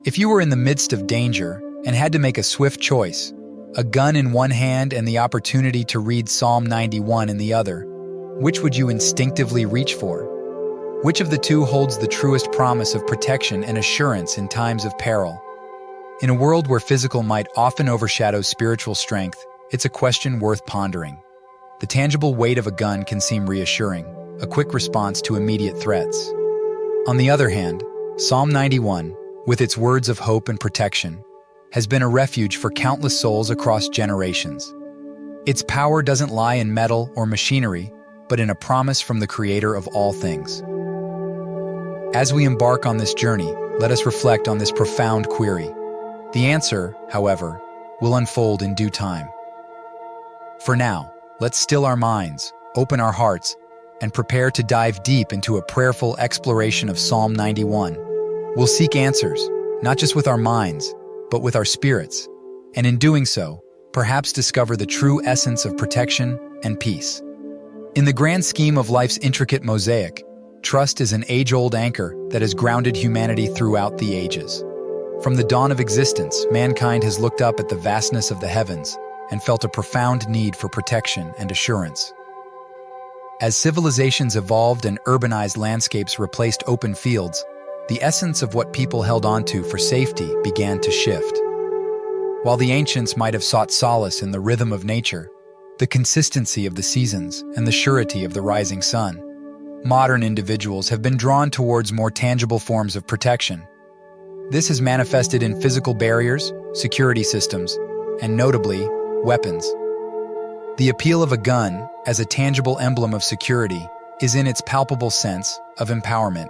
If you were in the midst of danger and had to make a swift choice, a gun in one hand and the opportunity to read Psalm 91 in the other, which would you instinctively reach for? Which of the two holds the truest promise of protection and assurance in times of peril? In a world where physical might often overshadow spiritual strength, it's a question worth pondering. The tangible weight of a gun can seem reassuring, a quick response to immediate threats. On the other hand, Psalm 91, with its words of hope and protection, has been a refuge for countless souls across generations. Its power doesn't lie in metal or machinery, but in a promise from the Creator of all things. As we embark on this journey, let us reflect on this profound query. The answer, however, will unfold in due time. For now, let's still our minds, open our hearts, and prepare to dive deep into a prayerful exploration of Psalm 91. We'll seek answers, not just with our minds, but with our spirits, and in doing so, perhaps discover the true essence of protection and peace. In the grand scheme of life's intricate mosaic, trust is an age-old anchor that has grounded humanity throughout the ages. From the dawn of existence, mankind has looked up at the vastness of the heavens and felt a profound need for protection and assurance. As civilizations evolved and urbanized landscapes replaced open fields, the essence of what people held onto for safety began to shift. While the ancients might have sought solace in the rhythm of nature, the consistency of the seasons, and the surety of the rising sun, modern individuals have been drawn towards more tangible forms of protection. This has manifested in physical barriers, security systems, and notably, weapons. The appeal of a gun as a tangible emblem of security is in its palpable sense of empowerment.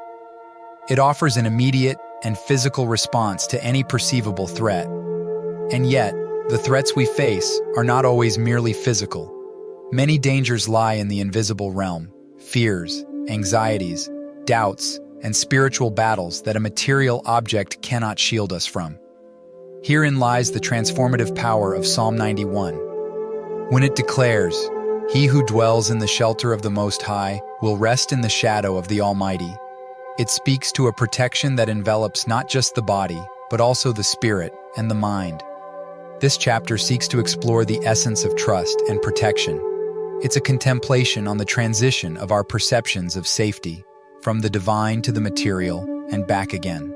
It offers an immediate and physical response to any perceivable threat. And yet, the threats we face are not always merely physical. Many dangers lie in the invisible realm: fears, anxieties, doubts, and spiritual battles that a material object cannot shield us from. Herein lies the transformative power of Psalm 91. When it declares, "He who dwells in the shelter of the Most High will rest in the shadow of the Almighty," it speaks to a protection that envelops not just the body, but also the spirit and the mind. This chapter seeks to explore the essence of trust and protection. It's a contemplation on the transition of our perceptions of safety, from the divine to the material and back again.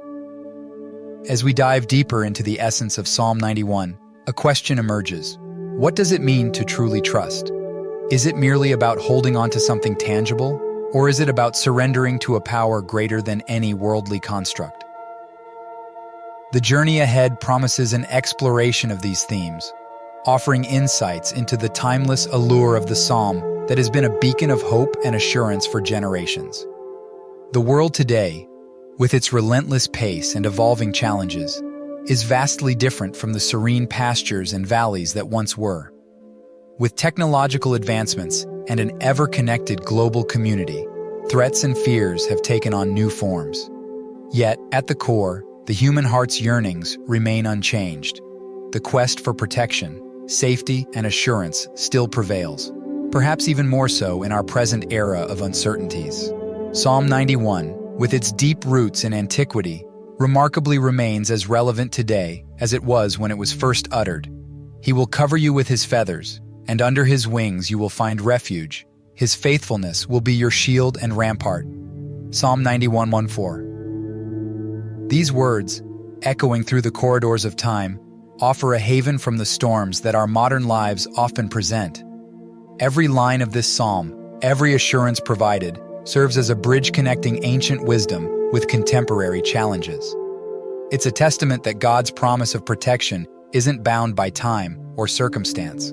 As we dive deeper into the essence of Psalm 91, a question emerges. What does it mean to truly trust? Is it merely about holding on to something tangible, or is it about surrendering to a power greater than any worldly construct? The journey ahead promises an exploration of these themes, offering insights into the timeless allure of the psalm that has been a beacon of hope and assurance for generations. The world today, with its relentless pace and evolving challenges, is vastly different from the serene pastures and valleys that once were. With technological advancements and an ever-connected global community, threats and fears have taken on new forms. Yet, at the core, the human heart's yearnings remain unchanged. The quest for protection, safety, and assurance still prevails, perhaps even more so in our present era of uncertainties. Psalm 91, with its deep roots in antiquity, remarkably remains as relevant today as it was when it was first uttered. He will cover you with his feathers, and under his wings you will find refuge. His faithfulness will be your shield and rampart. Psalm 91:1-4. These words, echoing through the corridors of time, offer a haven from the storms that our modern lives often present. Every line of this psalm, every assurance provided, serves as a bridge connecting ancient wisdom with contemporary challenges. It's a testament that God's promise of protection isn't bound by time or circumstance.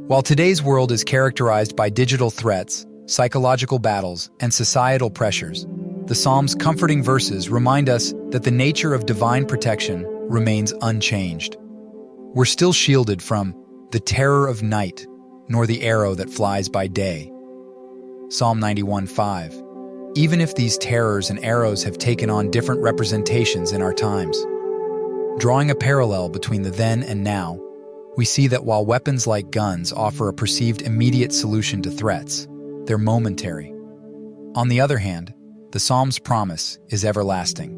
While today's world is characterized by digital threats, psychological battles, and societal pressures, the Psalm's comforting verses remind us that the nature of divine protection remains unchanged. We're still shielded from the terror of night, nor the arrow that flies by day. Psalm 91:5. Even if these terrors and arrows have taken on different representations in our times. Drawing a parallel between the then and now, we see that while weapons like guns offer a perceived immediate solution to threats, they're momentary. On the other hand, the Psalm's promise is everlasting.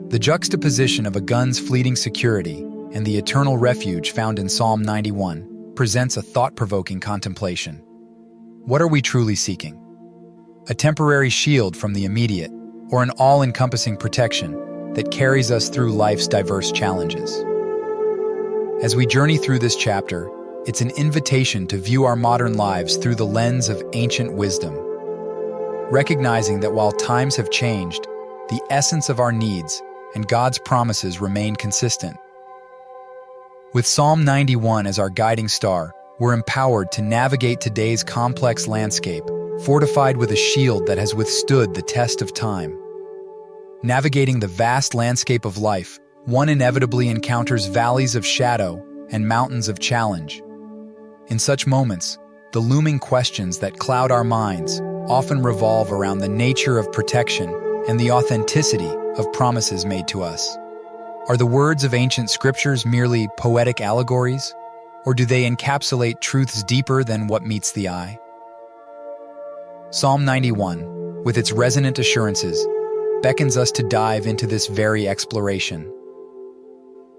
The juxtaposition of a gun's fleeting security and the eternal refuge found in Psalm 91 presents a thought-provoking contemplation. What are we truly seeking? A temporary shield from the immediate, or an all-encompassing protection that carries us through life's diverse challenges? As we journey through this chapter, it's an invitation to view our modern lives through the lens of ancient wisdom, recognizing that while times have changed, the essence of our needs and God's promises remain consistent. With Psalm 91 as our guiding star, we're empowered to navigate today's complex landscape, fortified with a shield that has withstood the test of time. Navigating the vast landscape of life, one inevitably encounters valleys of shadow and mountains of challenge. In such moments, the looming questions that cloud our minds often revolve around the nature of protection and the authenticity of promises made to us. Are the words of ancient scriptures merely poetic allegories, or do they encapsulate truths deeper than what meets the eye? Psalm 91, with its resonant assurances, beckons us to dive into this very exploration.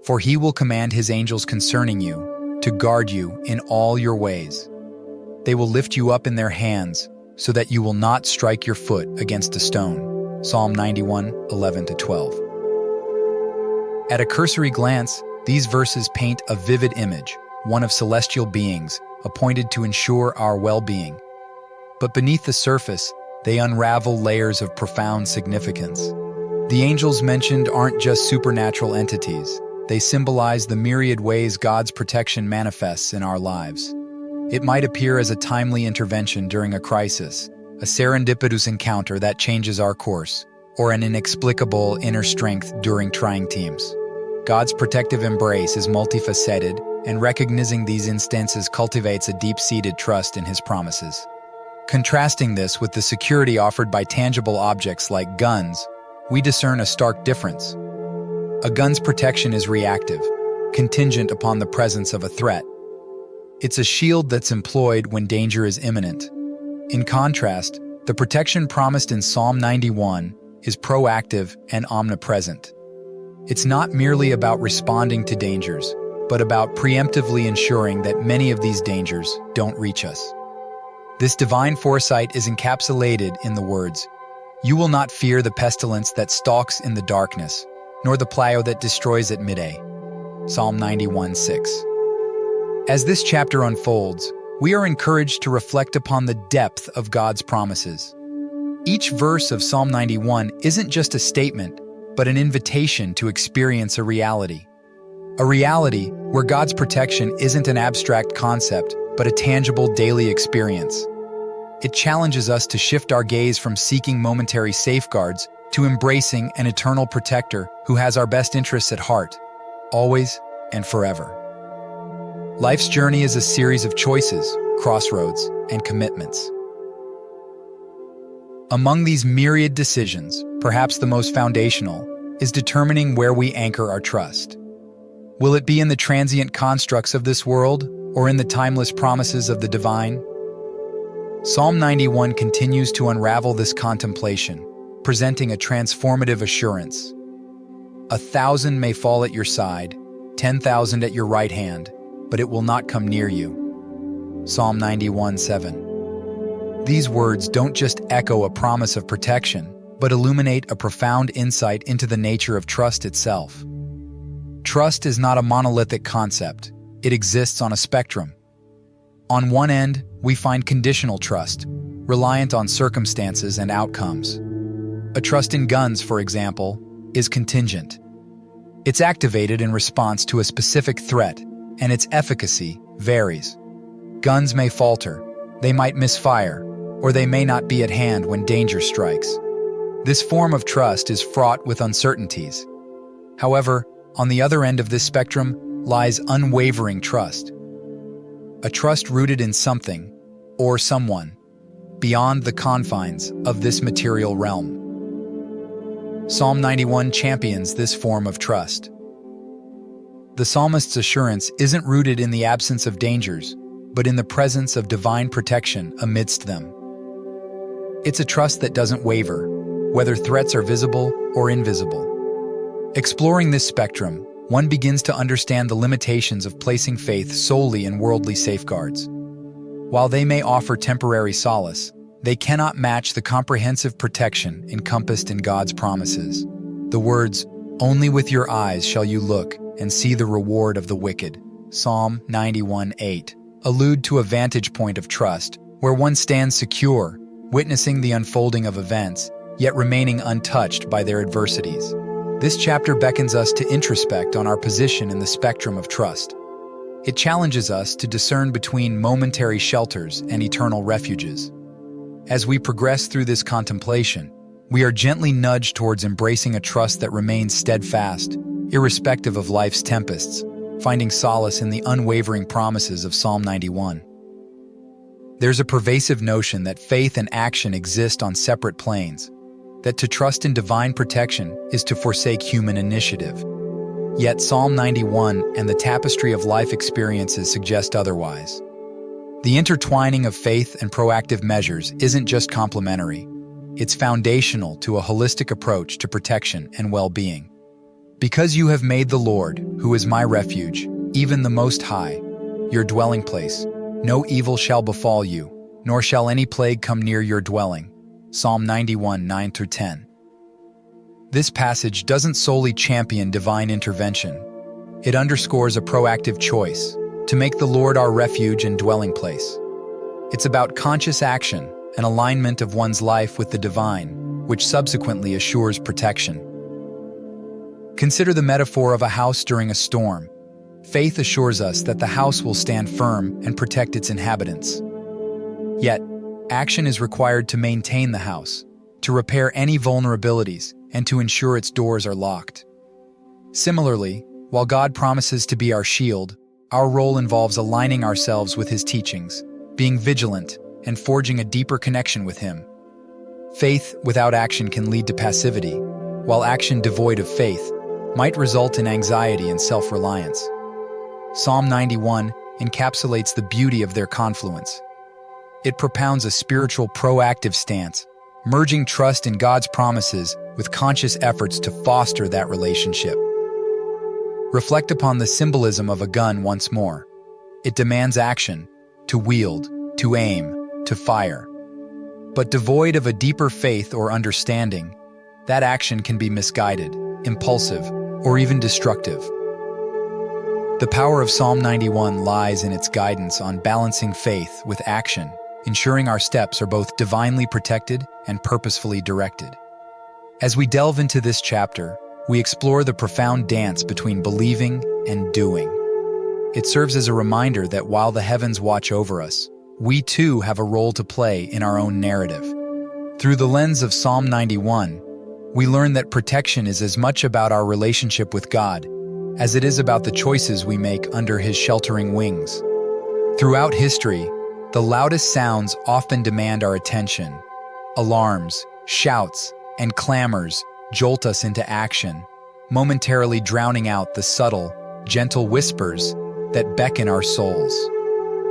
For he will command his angels concerning you, to guard you in all your ways. They will lift you up in their hands, so that you will not strike your foot against a stone. Psalm 91, 11-12. At a cursory glance, these verses paint a vivid image, one of celestial beings, appointed to ensure our well-being. But beneath the surface, they unravel layers of profound significance. The angels mentioned aren't just supernatural entities. They symbolize the myriad ways God's protection manifests in our lives. It might appear as a timely intervention during a crisis, a serendipitous encounter that changes our course, or an inexplicable inner strength during trying times. God's protective embrace is multifaceted, and recognizing these instances cultivates a deep-seated trust in his promises. Contrasting this with the security offered by tangible objects like guns, we discern a stark difference. A gun's protection is reactive, contingent upon the presence of a threat. It's a shield that's employed when danger is imminent. In contrast, the protection promised in Psalm 91 is proactive and omnipresent. It's not merely about responding to dangers, but about preemptively ensuring that many of these dangers don't reach us. This divine foresight is encapsulated in the words, "You will not fear the pestilence that stalks in the darkness, nor the plow that destroys at midday." Psalm 91:6. As this chapter unfolds, we are encouraged to reflect upon the depth of God's promises. Each verse of Psalm 91 isn't just a statement, but an invitation to experience a reality. A reality where God's protection isn't an abstract concept, but a tangible daily experience. It challenges us to shift our gaze from seeking momentary safeguards to embracing an eternal protector who has our best interests at heart, always and forever. Life's journey is a series of choices, crossroads, and commitments. Among these myriad decisions, perhaps the most foundational is determining where we anchor our trust. Will it be in the transient constructs of this world, or in the timeless promises of the divine? Psalm 91 continues to unravel this contemplation, presenting a transformative assurance. 1,000 may fall at your side, 10,000 at your right hand, but it will not come near you. Psalm 91:7. These words don't just echo a promise of protection, but illuminate a profound insight into the nature of trust itself. Trust is not a monolithic concept. It exists on a spectrum. On one end, we find conditional trust, reliant on circumstances and outcomes. A trust in guns, for example, is contingent. It's activated in response to a specific threat, and its efficacy varies. Guns may falter, they might misfire, or they may not be at hand when danger strikes. This form of trust is fraught with uncertainties. However, on the other end of this spectrum lies unwavering trust. A trust rooted in something, or someone, beyond the confines of this material realm. Psalm 91 champions this form of trust. The psalmist's assurance isn't rooted in the absence of dangers, but in the presence of divine protection amidst them. It's a trust that doesn't waver, whether threats are visible or invisible. Exploring this spectrum, one begins to understand the limitations of placing faith solely in worldly safeguards. While they may offer temporary solace, they cannot match the comprehensive protection encompassed in God's promises. The words, "Only with your eyes shall you look and see the reward of the wicked," Psalm 91:8, allude to a vantage point of trust, where one stands secure, witnessing the unfolding of events, yet remaining untouched by their adversities. This chapter beckons us to introspect on our position in the spectrum of trust. It challenges us to discern between momentary shelters and eternal refuges. As we progress through this contemplation, we are gently nudged towards embracing a trust that remains steadfast, irrespective of life's tempests, finding solace in the unwavering promises of Psalm 91. There's a pervasive notion that faith and action exist on separate planes, that to trust in divine protection is to forsake human initiative. Yet Psalm 91 and the tapestry of life experiences suggest otherwise. The intertwining of faith and proactive measures isn't just complementary, it's foundational to a holistic approach to protection and well-being. Because you have made the Lord, who is my refuge, even the Most High, your dwelling place, no evil shall befall you, nor shall any plague come near your dwelling. Psalm 91, 9-10. This passage doesn't solely champion divine intervention. It underscores a proactive choice to make the Lord our refuge and dwelling place. It's about conscious action and alignment of one's life with the divine, which subsequently assures protection. Consider the metaphor of a house during a storm. Faith assures us that the house will stand firm and protect its inhabitants. Yet, action is required to maintain the house, to repair any vulnerabilities, and to ensure its doors are locked. Similarly, while God promises to be our shield, our role involves aligning ourselves with His teachings, being vigilant, and forging a deeper connection with Him. Faith without action can lead to passivity, while action devoid of faith might result in anxiety and self-reliance. Psalm 91 encapsulates the beauty of their confluence. It propounds a spiritual proactive stance, merging trust in God's promises with conscious efforts to foster that relationship. Reflect upon the symbolism of a gun once more. It demands action, to wield, to aim, to fire. But devoid of a deeper faith or understanding, that action can be misguided, impulsive, or even destructive. The power of Psalm 91 lies in its guidance on balancing faith with action, ensuring our steps are both divinely protected and purposefully directed. As we delve into this chapter, we explore the profound dance between believing and doing. It serves as a reminder that while the heavens watch over us, we too have a role to play in our own narrative. Through the lens of Psalm 91, we learn that protection is as much about our relationship with God as it is about the choices we make under His sheltering wings. Throughout history, the loudest sounds often demand our attention. Alarms, shouts, and clamors jolt us into action, momentarily drowning out the subtle, gentle whispers that beckon our souls.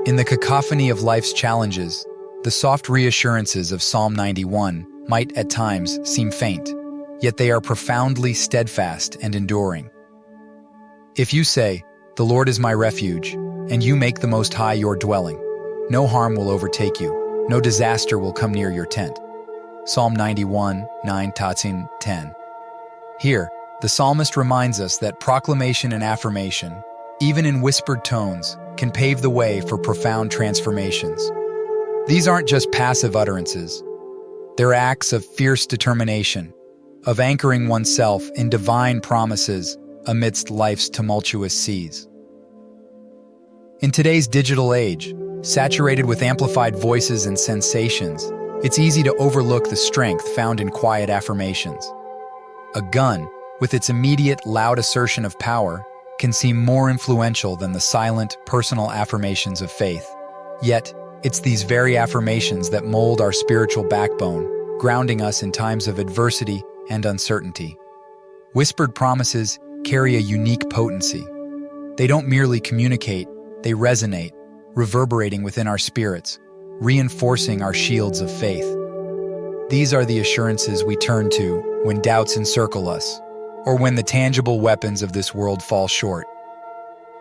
In the cacophony of life's challenges, the soft reassurances of Psalm 91 might at times seem faint, yet they are profoundly steadfast and enduring. If you say, "The Lord is my refuge," and you make the Most High your dwelling, no harm will overtake you, no disaster will come near your tent. Psalm 91, 9-10. Here, the psalmist reminds us that proclamation and affirmation, even in whispered tones, can pave the way for profound transformations. These aren't just passive utterances. They're acts of fierce determination, of anchoring oneself in divine promises amidst life's tumultuous seas. In today's digital age, saturated with amplified voices and sensations, it's easy to overlook the strength found in quiet affirmations. A gun, with its immediate, loud assertion of power, can seem more influential than the silent, personal affirmations of faith. Yet, it's these very affirmations that mold our spiritual backbone, grounding us in times of adversity and uncertainty. Whispered promises carry a unique potency. They don't merely communicate, they resonate, reverberating within our spirits, reinforcing our shields of faith. These are the assurances we turn to when doubts encircle us, or when the tangible weapons of this world fall short.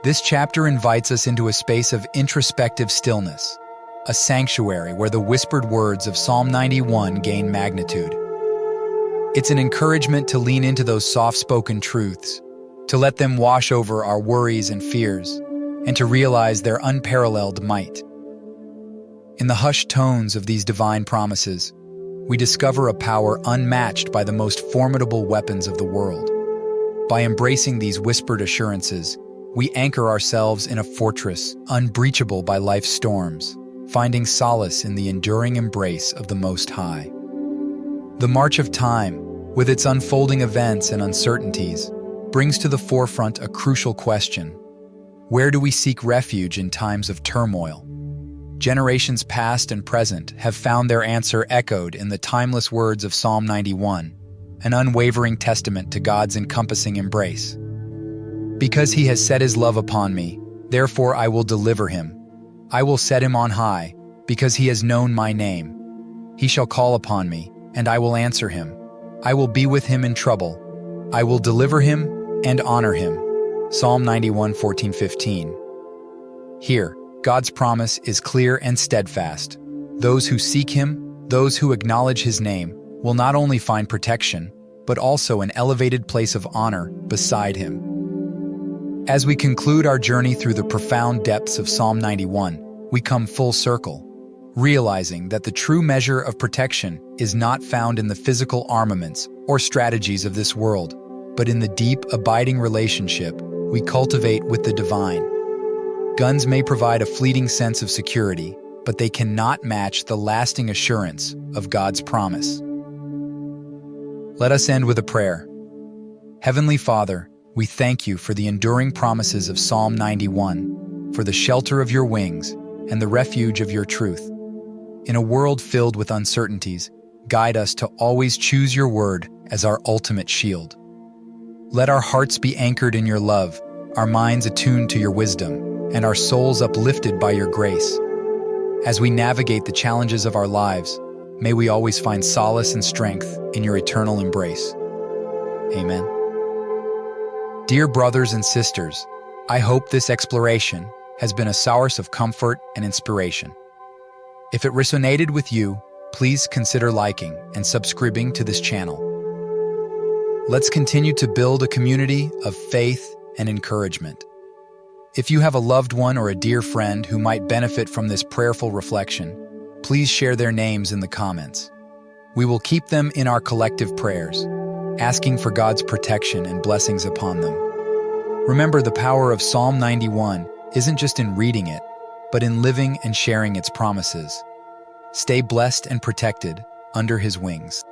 This chapter invites us into a space of introspective stillness, a sanctuary where the whispered words of Psalm 91 gain magnitude. It's an encouragement to lean into those soft-spoken truths, to let them wash over our worries and fears, and to realize their unparalleled might. In the hushed tones of these divine promises, we discover a power unmatched by the most formidable weapons of the world. By embracing these whispered assurances, we anchor ourselves in a fortress unbreachable by life's storms, finding solace in the enduring embrace of the Most High. The march of time, with its unfolding events and uncertainties, brings to the forefront a crucial question. Where do we seek refuge in times of turmoil? Generations past and present have found their answer echoed in the timeless words of Psalm 91, an unwavering testament to God's encompassing embrace. Because he has set his love upon me, therefore I will deliver him. I will set him on high, because he has known my name. He shall call upon me, and I will answer him. I will be with him in trouble. I will deliver him and honor him. Psalm 91, 14-15. Here, God's promise is clear and steadfast. Those who seek him, those who acknowledge his name, will not only find protection, but also an elevated place of honor beside him. As we conclude our journey through the profound depths of Psalm 91, we come full circle, realizing that the true measure of protection is not found in the physical armaments or strategies of this world, but in the deep, abiding relationship we cultivate with the divine. Guns may provide a fleeting sense of security, but they cannot match the lasting assurance of God's promise. Let us end with a prayer. Heavenly Father, we thank you for the enduring promises of Psalm 91, for the shelter of your wings and the refuge of your truth. In a world filled with uncertainties, guide us to always choose your word as our ultimate shield. Let our hearts be anchored in your love, our minds attuned to your wisdom, and our souls uplifted by your grace. As we navigate the challenges of our lives, may we always find solace and strength in your eternal embrace. Amen. Dear brothers and sisters, I hope this exploration has been a source of comfort and inspiration. If it resonated with you, please consider liking and subscribing to this channel. Let's continue to build a community of faith and encouragement. If you have a loved one or a dear friend who might benefit from this prayerful reflection, please share their names in the comments. We will keep them in our collective prayers, asking for God's protection and blessings upon them. Remember, the power of Psalm 91 isn't just in reading it, but in living and sharing its promises. Stay blessed and protected under his wings.